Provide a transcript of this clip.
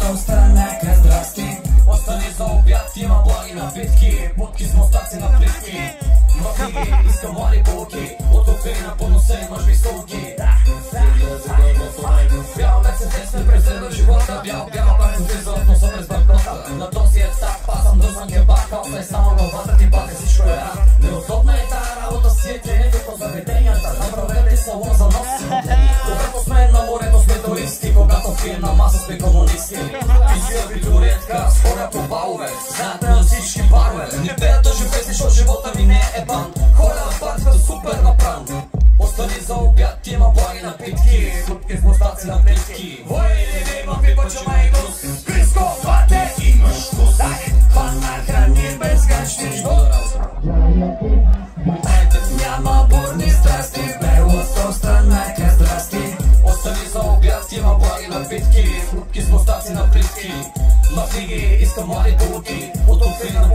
тоста, нека здрасти. Остани за обяд, има благи напитки, будки с мустаци на плитки. Мафиги, искам млади булки, от кофеина по носа и мъж висулки. Бял мерцедес ме преследва живота, бял пак излиза от носа през банкнота. На този етап аз съм дързан кебак, калта е само главата ти, пак всичко е рад. Неудобна е тая работа, сиете по заведенията, направете салон за нос. Когато сме на морето сме туристи, когато пием на маса сме комунисти. Писи абитуриентка, споря по балове, знаят на всички барове. Не пеят тъжи песни, защото живота ми не е бан. Ходя на партията супер напран. Остани за обяд, има благи напитки, будки с мустаци на плитки. Вой, не имам пипача майгус, Криско, бате, имаш вкус. Хвана храни без гащи. Няма бурни страсти, бела тоста, нека здрасти. Остани за обяд, има благи напитки, будки с мустаци на плитки. Мафиги, искам млади булки, от кофеина